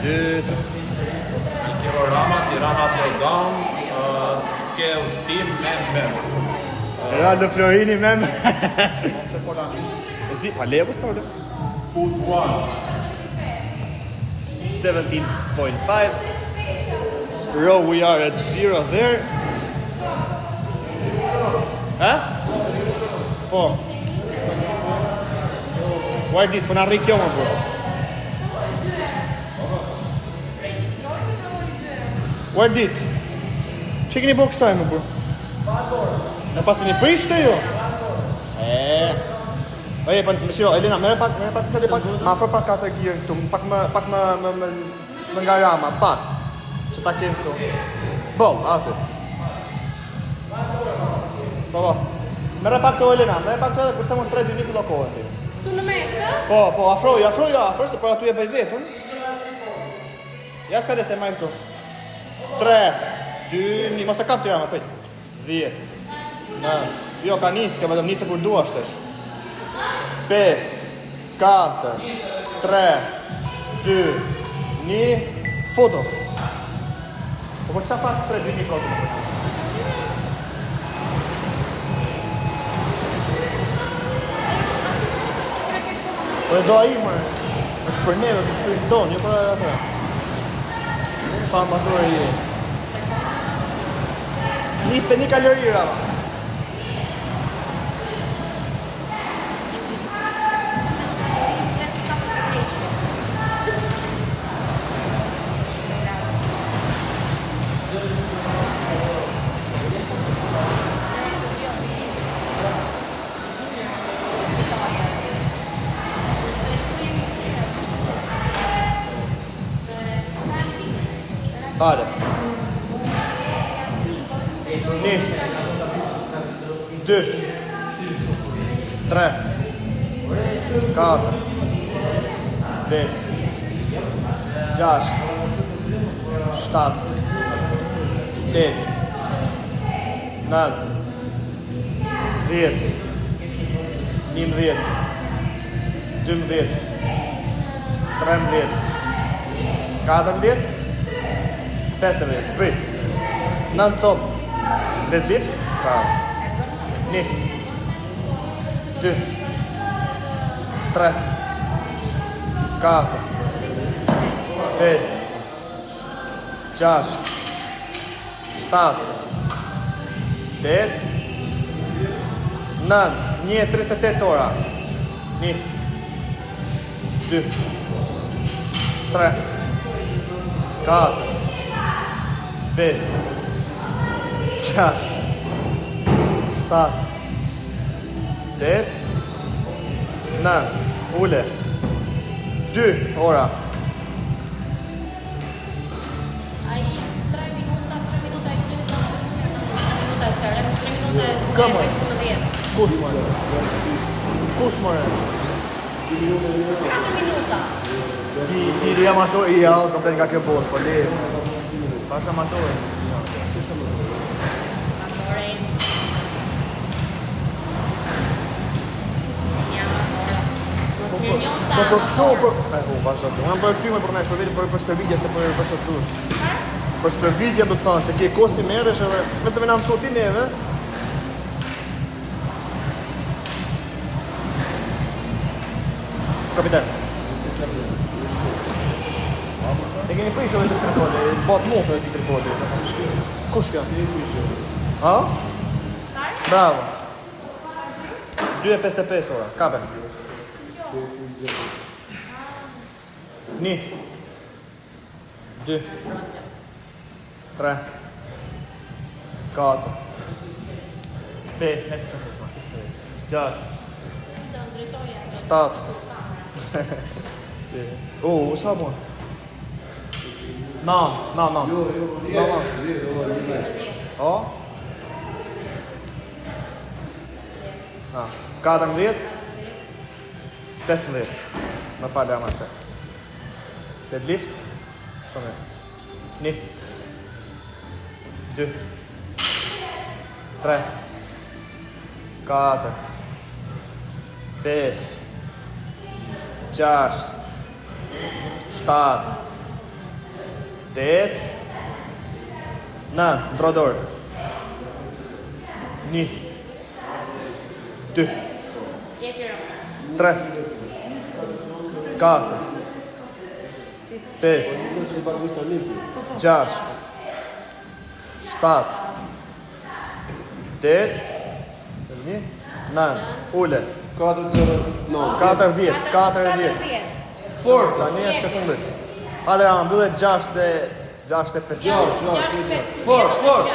2, 3. Tirana Flordan, Skell Team Member. Rado Florini member. Se fola anglisht. Zi, pa lepo s'ka vëllë? Food 1. 17.5. Row, we are at 0 there. Ha? Po. Where this? Po na rri kjo më bro. Where did? Që keni bo kësaj më bro? Në pasi një prishtë ju? Oje, më shiro, Elena, mere pak, ma afro pak 4 gjirë këtu, pak më nga rama, pak, që ta kemë këtu. Bo, aty. Po. Mere pak të Elena, mere pak të edhe kur themon 3-2 një fillo kohën. Tu në mesë? Po, afroju, se për aty e bëj vetën. Ja s'ka dhe se majmë këtu. 3, 2, 1, mos e kap të rama, pëjtë. 10, 9, jo ka nisë, ka vetëm nisë kur dua shtesh. 5, 4, 3, 2, 1, foto. Po për qa fatë 3, 2, 1 kodë? Po e do a i mërë, është për neve të shturin tonë, jo për atë. Pa amatorë i e. 21 kalorira. Hajde. 1, 2, 3, 4, 5, 6, 7, 8, 9, 10, 11, 12, 13, 14, 15, sprit. 9 top. Deadlift. Bravo. 1, 2, 3, 4, 5, 6, 7, 8, 9, 38 ora. 1, 2, 3, 4, 5, 6, 7, 8, 9, ule, 2 ora. Ai 3 minuta, 3 minuta e 3 minuta e Këmë? Kush mëre? 4 minuta. Ti jam amator, ja, komplet nga kjo botë, po le. Pash amator. Po për kësho, pasha të. Unë bërë tyme për nesh, për vetë për stërvidja se për shëtush. Për stërvidja do të thonë, që ke kosi meresh edhe, me të me nga mësot i neve. Kapitan. E keni prishë dhe të tripodi, batë motë dhe të tripodi. Kush kja? Ha? Bravo. 2.55 ora, kape. 1, 2, 3, 4, 5, 6, 7. Sa bun? Non. O? 14, 15. Më falë ama se. Deadlift. Shumë. 1, 2, 3, 4, 5, 6, 7, 8 9 ndro dorë 1 2 Jepi Roma. 3 4 5 6 7 8 9 ule 40 40. tani është e fundit. Hajde Rama, mbyllet 6 e 5. Fort.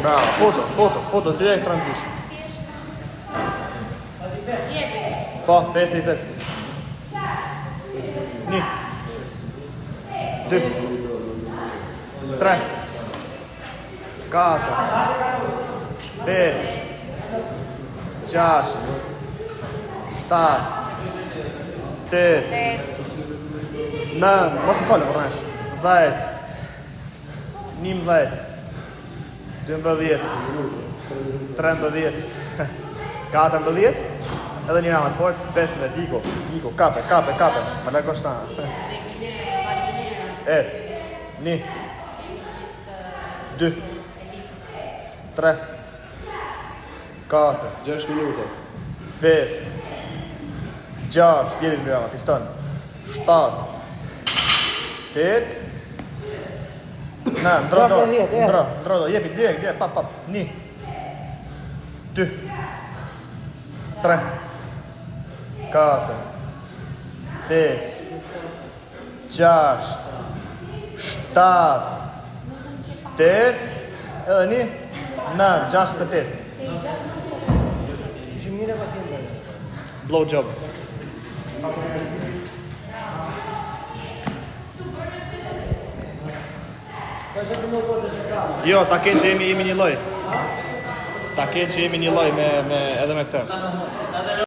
Bravo, foto, direct transition. Po, 5-20. 1 2 3 4 5 6 7 8 9 mos më falë, vornesh 10 11 12 13 14 edhe një ramat fort 15 Iko, kape ma largo shtana et 1 2 3 4 6 minuta 5 6 djeli në rama, piston 7 8 na, ndro do, jepi direkt, pap 1 2 3 4 5 6 7 8 edhe një 9 6 8 blow job jo, ta kenë që jemi një loj ta kenë që jemi një loj edhe me këtë